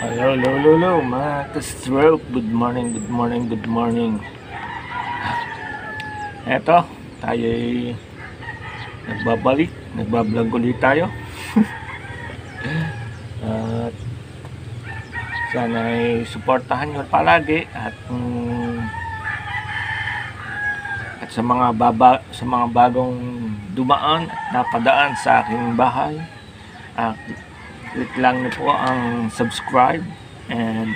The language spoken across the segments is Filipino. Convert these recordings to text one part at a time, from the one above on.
Hello, hello, hello, hello, mga ka-stroke. Good morning, good morning, good morning. Eto, tayo'y nagbabalik, nagbablog ulit tayo. At sana ay suportahan nyo palagi at sa mga bagong dumaan at napadaan sa aking bahay. Click lang niyo po ang subscribe and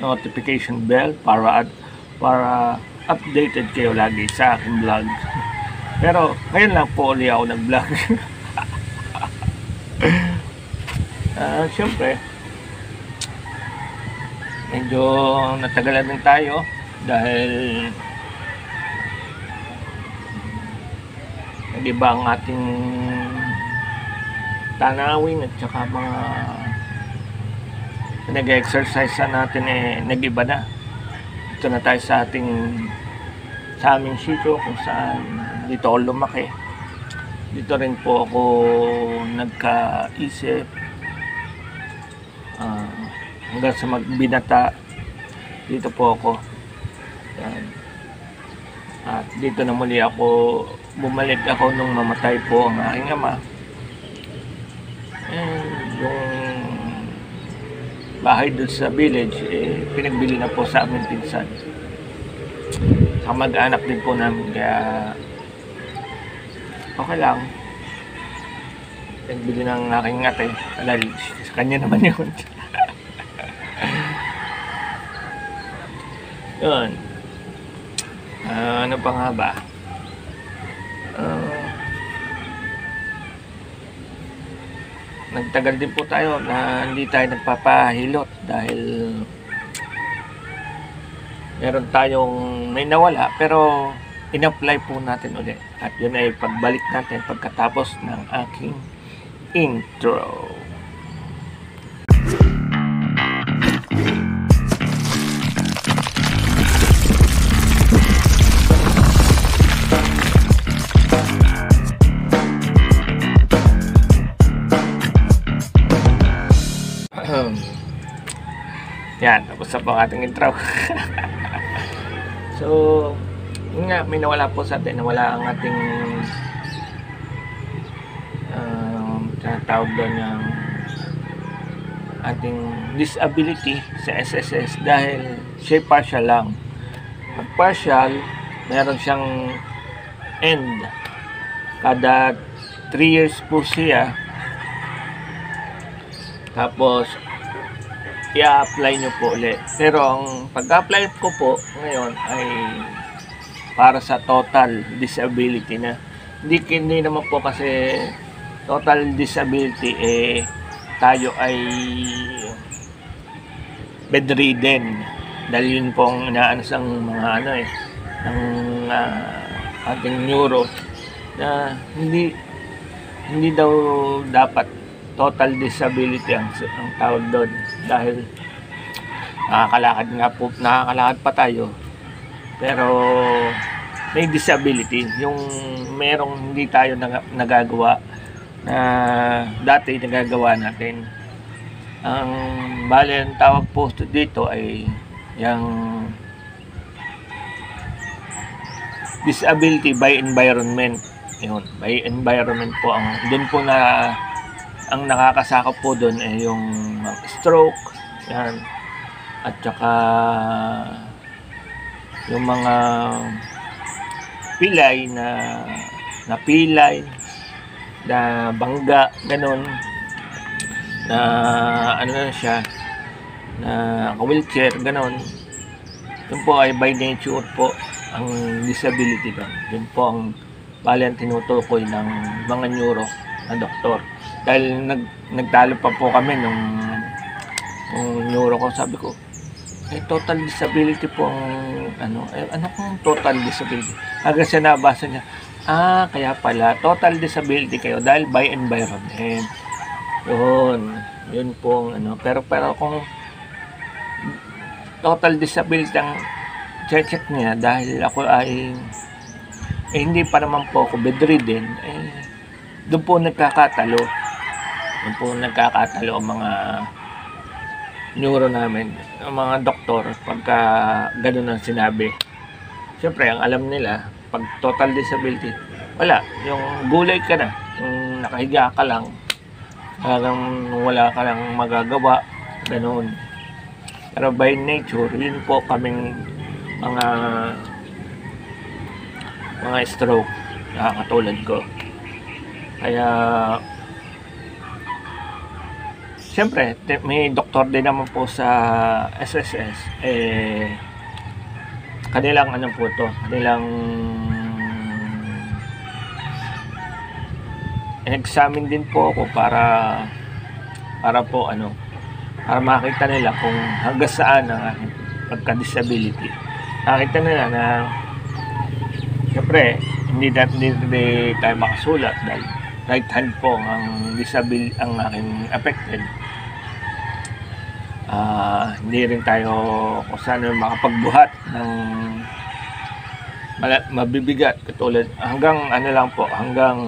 notification bell para updated kayo lagi sa aking vlog. Pero ngayon lang po ulit ako nag-vlog. Siyempre medyo natagalan din tayo dahil nag-iba ang ating tanawin at saka mga nag-exercise natin nag-iba na. Ito na tayo sa aming sitio kung saan dito ako lumaki. Dito rin po ako nagkaisip hanggang sa magbinata. Dito po ako. Yan. At dito na muli bumalik ako nung mamatay po ang aking ama. Yung bahay doon sa village pinagbili na po sa amin pinsan, sa mag-anak din po namin, kaya okay lang. Pinagbili ng aking ate, sa kanya naman yun. Yun. Ano pa nga ba? Nagtagal din po tayo na hindi tayo nagpapahilot dahil meron tayong may nawala, pero in-apply po natin ulit. At yun ay pagbalik natin pagkatapos ng aking intro. Yan, tapos na po ang ating intro. So, yun nga, may nawala po sa atin. Nawala ang ating tinatawag doon ng ating disability sa SSS dahil siya partial lang. Pag partial, meron siyang end. Kada 3 years po siya. Tapos i-apply nyo po ulit. Pero ang pag-apply ko po ngayon ay para sa total disability na. Hindi naman po kasi total disability tayo ay bedridden. Dahil yun pong inaanas ang mga ng ating neuro na hindi daw dapat total disability ang tawag doon dahil nakakalakad pa tayo pero may disability, yung merong hindi tayo nagagawa na dati nagagawa natin. Ang bale ang tawag po dito ay yung disability by environment. Yun, by environment po doon po na ang nakakasakop po doon ay yung stroke, yan, at saka yung mga pilay na bangga, ganun, na na siya, na wheelchair, ganun. Yun po ay by nature po ang disability doon. Yun po ang bali ang tinutukoy ng mga neuro na doktor. Dahil nagtalo pa po kami nung neuro ko, sabi ko, total disability po ang ano kung total disability? Hanggang siya nabasa niya, kaya pala, total disability kayo dahil by environment. Yun po pero kung total disability ang check niya dahil ako ay hindi pa naman po ako bedridden, doon po nagkakatalo ang mga neuro namin, ang mga doktor, pagka gano'n ang sinabi. Siyempre, ang alam nila, pag total disability, wala. Yung gulay ka na, yung nakahiga ka lang, talagang wala ka lang magagawa, ganoon. Pero by nature, yun po kaming mga stroke, katulad ko. Kaya, siyempre, may doktor din naman po sa SSS, kanilang ano po to, kanilang examine din po ako para po para makita nila kung hanggang saan ang aking pagka-disability. Nakita nila na siyempre hindi tayo makasulat dahil right hand po ang ang aking affected. Hindi rin tayo kung saan makapagbuhat ng mabibigat, katulad hanggang lang po, hanggang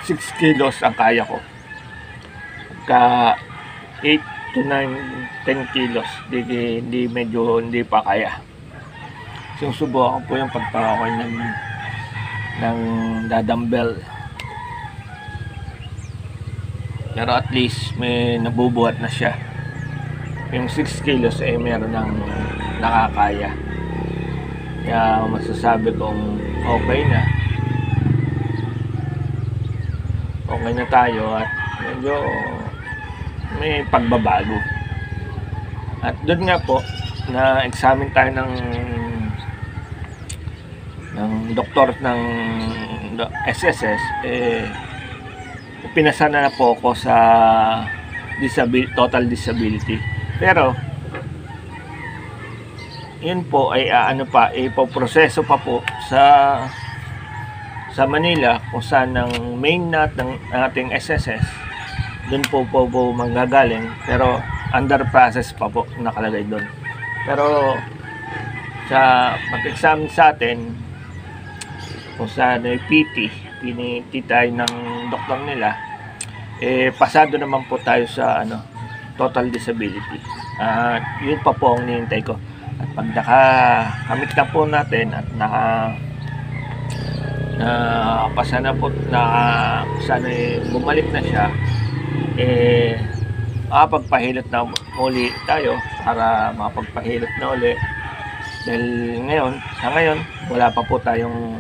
6 kilos ang kaya ko. Pagka 8 to 9, 10 kilos, hindi pa kaya. Sinusubukan po yung pagpakakoy ng dadumbbell. Pero at least may nabubuhat na siya. Yung 6 kilos meron ng nakakaya. Kaya masasabi kong okay na tayo at medyo may pagbabago. At doon nga po na examine tayo ng doktor ng SSS, pinasana na po ako sa total disability. Pero yun po ay ipoproseso pa po sa Manila, kung saan ang main ng ating SSS doon po manggagaling, pero under process pa po nakalagay doon. Pero sa pag-examine sa atin, kung saan piniti tayo ng doktor nila, pasado naman po tayo sa total disability. Yun pa po ang hinihintay ko. At pag nakakamit na po natin at nakapasa na po, sana bumalik na siya, makapagpahilot na uli tayo para makapagpahilot na uli. Dahil sa ngayon, wala pa po tayong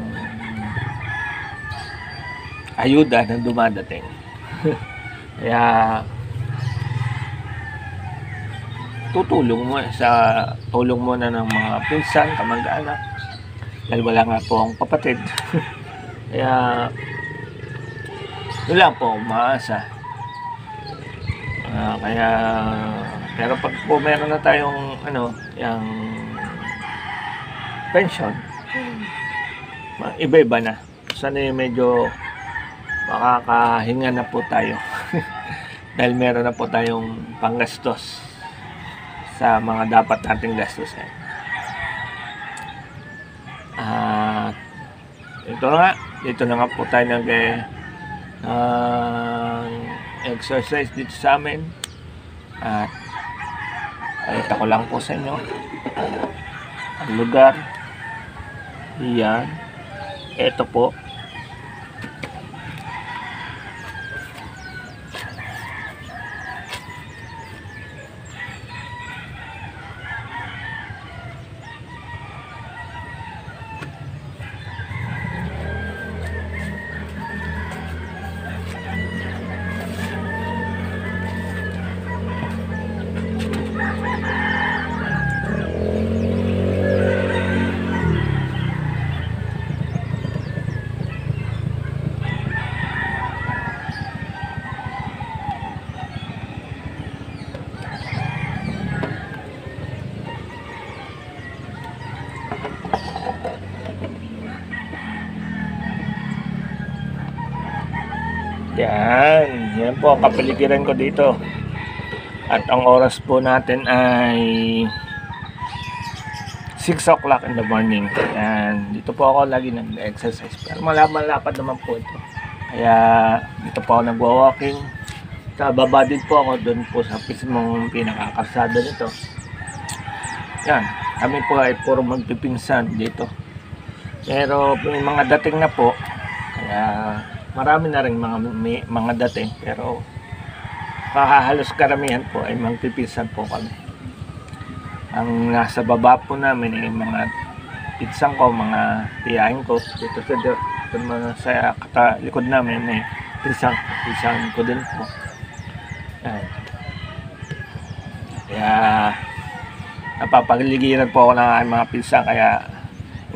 ayuda na dumadating. Kaya tulong muna ng mga pinsan, kamag-anak, dahil wala nga po ang kapatid. Kaya yun lang po umaasa. Pero pag po meron na tayong yung pension, iba-iba na. Sana medyo makakahinga na po tayo. Dahil meron na po tayong panggastos sa mga dapat nating gastusin. Dito na nga po tayo exercise dito sa amin. At ito ko lang po sa inyo ang lugar. Yan. Ito po. Yan po kapaligiran ko dito. At ang oras po natin ay 6 o'clock in the morning. Yan, dito po ako lagi nag-exercise. Pero malapad naman po ito. Kaya dito po ako nagwa-walking Sa baba din po ako, doon po sa mismong pinakakalsada nito. Yan, kami po ay puro magpipinsan dito. Pero may mga dating na po, kaya marami na rin mga dating, pero halos karamihan po ay magpipinsan po kami. Ang nasa baba po namin ay mga pinsan ko, mga tiyahin ko. Dito sa mga sa likod namin ay pinsan ko din po. Ayan. Kaya napapaligiran po ako ng aking mga pinsan, kaya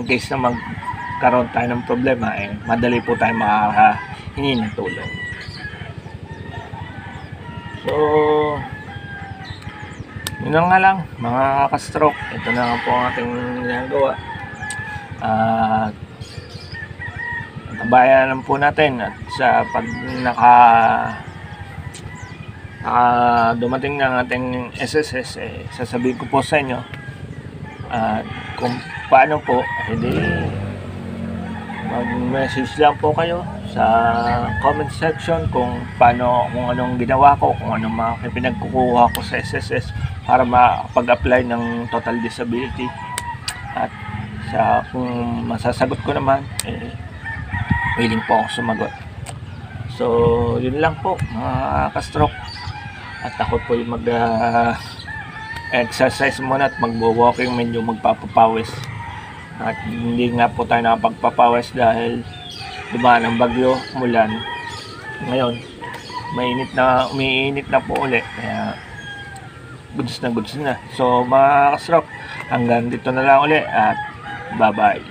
in case na magkaroon tayo ng problema, madali po tayo makakahingi ng tulong. So, yun na nga lang mga ka-stroke, ito na nga po ang ating ginagawa. Tabayan po natin, at sa pag dumating ng ating SSS, sasabihin ko po sa inyo kung paano po. Hindi, mag-message lang po kayo sa comment section kung anong ginawa ko, kung anong mga pinagkukuha ko sa SSS para makapag-apply ng total disability. At kung masasagot ko naman, willing po ako sumagot. So yun lang po mga ka-stroke, at ako po yung exercise muna at magwo-walking, medyo magpapapawis. At hindi nga po tayo nakapagpapawis dahil dumaan ang bagyo, mulan. Ngayon umiinit na po ulit, kaya goods na. So mga ka-stroke, hanggang dito na lang ulit, at bye bye.